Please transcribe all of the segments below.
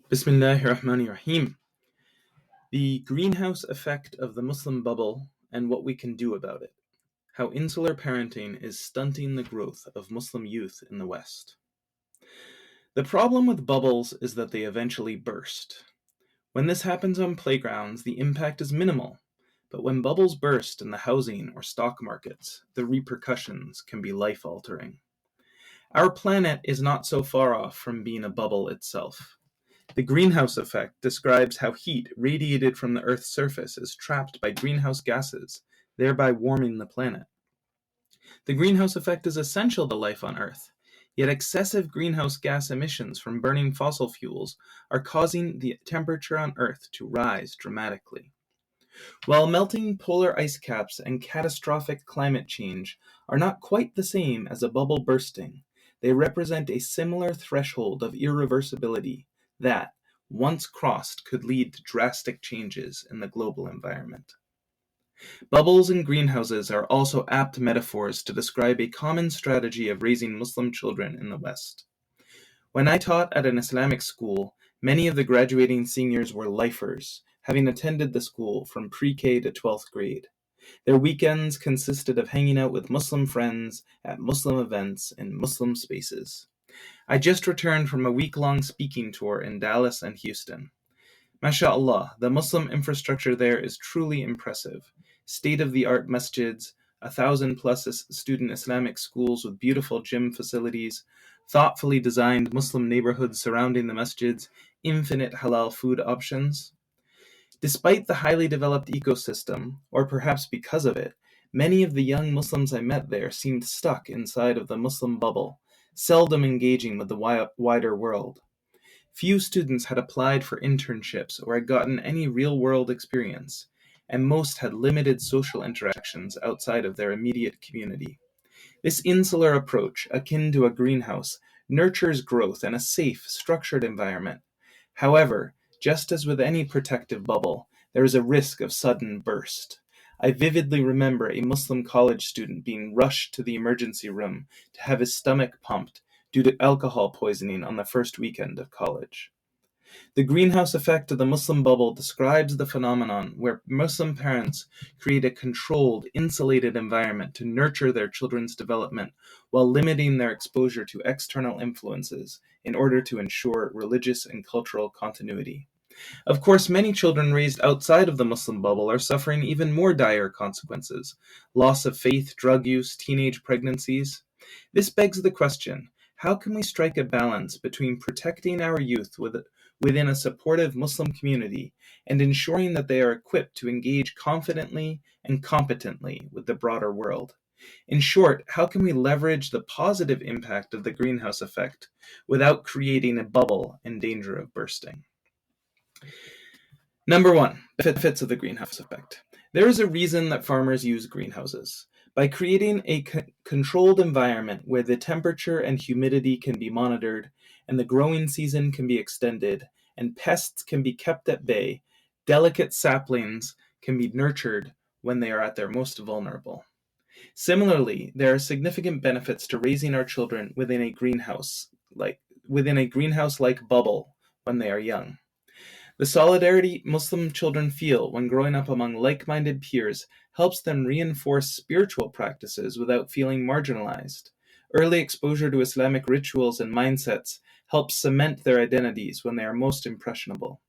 Bismillahirrahmanirrahim. The greenhouse effect of the Muslim bubble and what we can do about it. How insular parenting is stunting the growth of Muslim youth in the West. The problem with bubbles is that they eventually burst. When this happens on playgrounds, the impact is minimal, but when bubbles burst in the housing or stock markets, the repercussions can be life-altering. Our planet is not so far off from being a bubble itself. The greenhouse effect describes how heat radiated from the Earth's surface is trapped by greenhouse gases, thereby warming the planet. The greenhouse effect is essential to life on Earth, yet excessive greenhouse gas emissions from burning fossil fuels are causing the temperature on Earth to rise dramatically. While melting polar ice caps and catastrophic climate change are not quite the same as a bubble bursting, they represent a similar threshold of irreversibility that, once crossed, could lead to drastic changes in the global environment. Bubbles and greenhouses are also apt metaphors to describe a common strategy of raising Muslim children in the West. When I taught at an Islamic school, many of the graduating seniors were lifers, having attended the school from pre-K to 12th grade. Their weekends consisted of hanging out with Muslim friends at Muslim events in Muslim spaces. I just returned from a week-long speaking tour in Dallas and Houston. MashaAllah, the Muslim infrastructure there is truly impressive. State-of-the-art masjids, 1,000+ student Islamic schools with beautiful gym facilities, thoughtfully designed Muslim neighborhoods surrounding the masjids, infinite halal food options. Despite the highly developed ecosystem, or perhaps because of it, many of the young Muslims I met there seemed stuck inside of the Muslim bubble, seldom engaging with the wider world. Few students had applied for internships or had gotten any real-world experience, and most had limited social interactions outside of their immediate community. This insular approach, akin to a greenhouse, nurtures growth in a safe, structured environment. However, just as with any protective bubble, there is a risk of sudden burst. I vividly remember a Muslim college student being rushed to the emergency room to have his stomach pumped due to alcohol poisoning on the first weekend of college. The greenhouse effect of the Muslim bubble describes the phenomenon where Muslim parents create a controlled, insulated environment to nurture their children's development while limiting their exposure to external influences in order to ensure religious and cultural continuity. Of course, many children raised outside of the Muslim bubble are suffering even more dire consequences: loss of faith, drug use, teenage pregnancies. This begs the question, how can we strike a balance between protecting our youth within a supportive Muslim community and ensuring that they are equipped to engage confidently and competently with the broader world? In short, how can we leverage the positive impact of the greenhouse effect without creating a bubble in danger of bursting? Number 1, benefits of the greenhouse effect. There is a reason that farmers use greenhouses. By creating a controlled environment where the temperature and humidity can be monitored, and the growing season can be extended, and pests can be kept at bay, delicate saplings can be nurtured when they are at their most vulnerable. Similarly, there are significant benefits to raising our children within a greenhouse-like bubble when they are young. The solidarity Muslim children feel when growing up among like-minded peers helps them reinforce spiritual practices without feeling marginalized. Early exposure to Islamic rituals and mindsets helps cement their identities when they are most impressionable.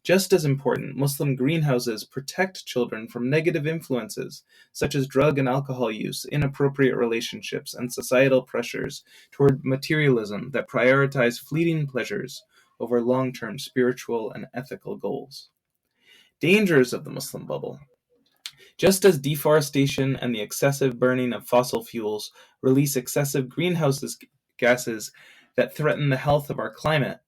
Just as important, Muslim greenhouses protect children from negative influences, such as drug and alcohol use, inappropriate relationships, and societal pressures toward materialism that prioritize fleeting pleasures over long-term spiritual and ethical goals. Dangers of the Muslim bubble. Just as deforestation and the excessive burning of fossil fuels release excessive greenhouse gases that threaten the health of our climate,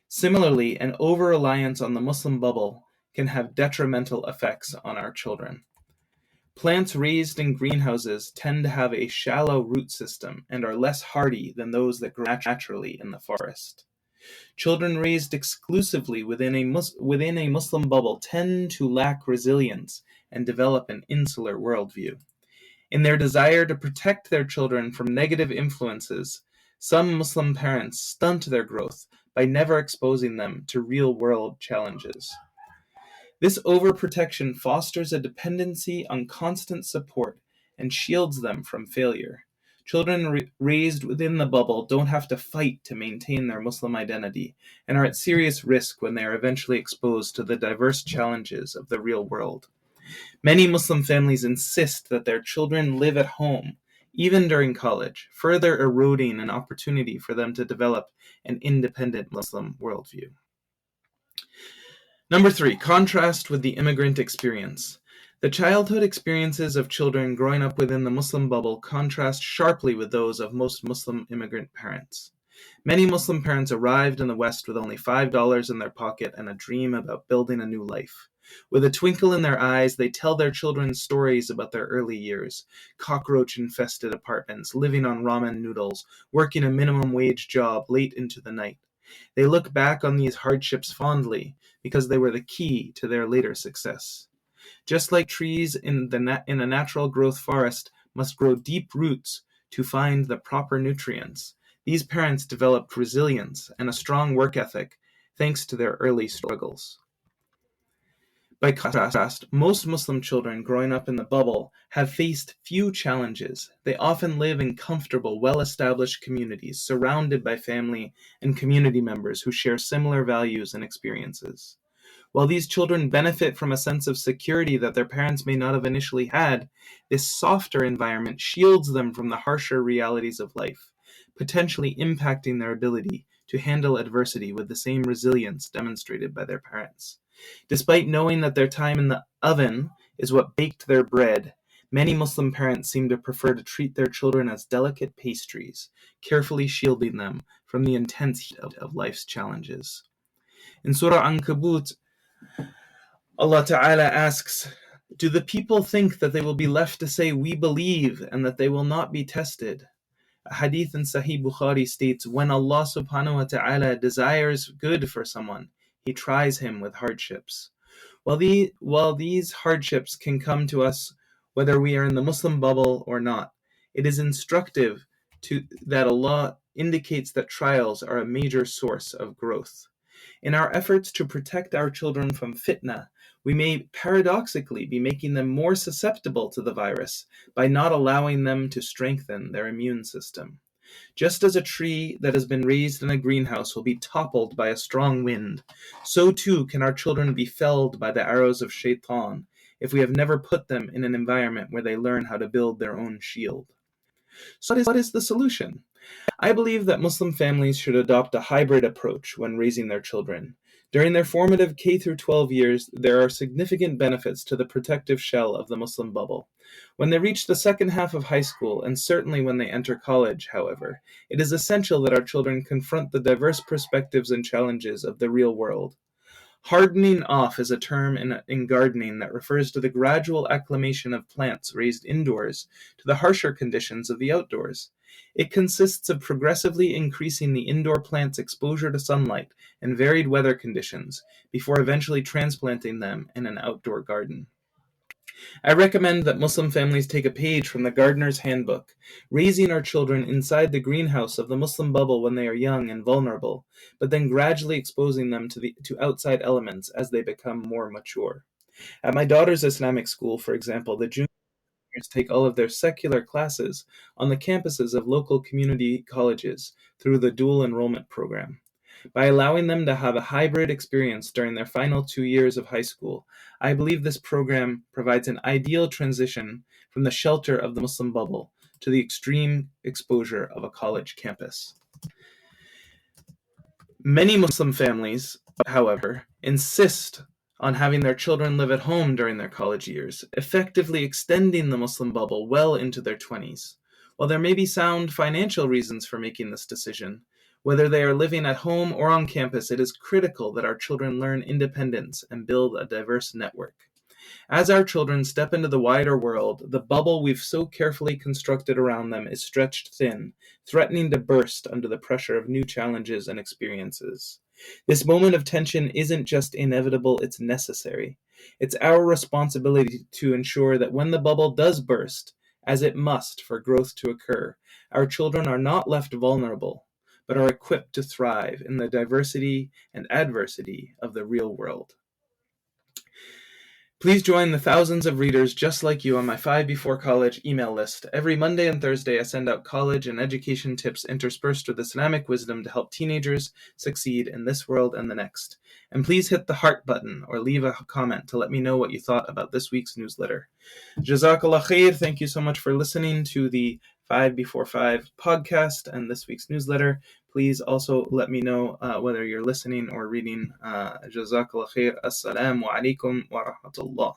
similarly, an over-reliance on the Muslim bubble can have detrimental effects on our children. Plants raised in greenhouses tend to have a shallow root system and are less hardy than those that grow naturally in the forest. Children raised exclusively within a Muslim bubble tend to lack resilience and develop an insular worldview. In their desire to protect their children from negative influences, some Muslim parents stunt their growth by never exposing them to real-world challenges. This overprotection fosters a dependency on constant support and shields them from failure. Children raised within the bubble don't have to fight to maintain their Muslim identity and are at serious risk when they are eventually exposed to the diverse challenges of the real world. Many Muslim families insist that their children live at home, even during college, further eroding an opportunity for them to develop an independent Muslim worldview. Number 3, contrast with the immigrant experience. The childhood experiences of children growing up within the Muslim bubble contrast sharply with those of most Muslim immigrant parents. Many Muslim parents arrived in the West with only $5 in their pocket and a dream about building a new life. With a twinkle in their eyes, they tell their children stories about their early years, cockroach-infested apartments, living on ramen noodles, working a minimum wage job late into the night. They look back on these hardships fondly because they were the key to their later success. Just like trees in a natural growth forest must grow deep roots to find the proper nutrients, these parents developed resilience and a strong work ethic thanks to their early struggles. By contrast, most Muslim children growing up in the bubble have faced few challenges. They often live in comfortable, well-established communities, surrounded by family and community members who share similar values and experiences. While these children benefit from a sense of security that their parents may not have initially had, this softer environment shields them from the harsher realities of life, potentially impacting their ability to handle adversity with the same resilience demonstrated by their parents. Despite knowing that their time in the oven is what baked their bread, many Muslim parents seem to prefer to treat their children as delicate pastries, carefully shielding them from the intense heat of life's challenges. In Surah Ankabut, Allah Ta'ala asks, "Do the people think that they will be left to say, 'We believe,' and that they will not be tested?" A hadith in Sahih Bukhari states, "When Allah subhanahu wa ta'ala desires good for someone, He tries him with hardships." While these hardships can come to us whether we are in the Muslim bubble or not, it is instructive that Allah indicates that trials are a major source of growth. In our efforts to protect our children from fitna, we may paradoxically be making them more susceptible to the virus by not allowing them to strengthen their immune system. Just as a tree that has been raised in a greenhouse will be toppled by a strong wind, so too can our children be felled by the arrows of shaitan if we have never put them in an environment where they learn how to build their own shield. So what is the solution? I believe that Muslim families should adopt a hybrid approach when raising their children. During their formative K-12 years, there are significant benefits to the protective shell of the Muslim bubble. When they reach the second half of high school, and certainly when they enter college, however, it is essential that our children confront the diverse perspectives and challenges of the real world. Hardening off is a term in gardening that refers to the gradual acclimation of plants raised indoors to the harsher conditions of the outdoors. It consists of progressively increasing the indoor plant's exposure to sunlight and varied weather conditions before eventually transplanting them in an outdoor garden. I recommend that Muslim families take a page from the Gardener's Handbook, raising our children inside the greenhouse of the Muslim bubble when they are young and vulnerable, but then gradually exposing them to outside elements as they become more mature. At my daughter's Islamic school, for example, the juniors take all of their secular classes on the campuses of local community colleges through the dual enrollment program. By allowing them to have a hybrid experience during their final 2 years of high school, I believe this program provides an ideal transition from the shelter of the Muslim bubble to the extreme exposure of a college campus. Many Muslim families, however, insist on having their children live at home during their college years, effectively extending the Muslim bubble well into their 20s. While there may be sound financial reasons for making this decision, whether they are living at home or on campus, it is critical that our children learn independence and build a diverse network. As our children step into the wider world, the bubble we've so carefully constructed around them is stretched thin, threatening to burst under the pressure of new challenges and experiences. This moment of tension isn't just inevitable, it's necessary. It's our responsibility to ensure that when the bubble does burst, as it must for growth to occur, our children are not left vulnerable, but are equipped to thrive in the diversity and adversity of the real world. Please join the thousands of readers just like you on my 5 Before College email list. Every Monday and Thursday, I send out college and education tips interspersed with Islamic wisdom to help teenagers succeed in this world and the next. And please hit the heart button or leave a comment to let me know what you thought about this week's newsletter. Jazakallah khair. Thank you so much for listening to the 5 Before 5 podcast and this week's newsletter. Please also let me know whether you're listening or reading. Jazakallah khair. Assalamu alaikum wa rahmatullah.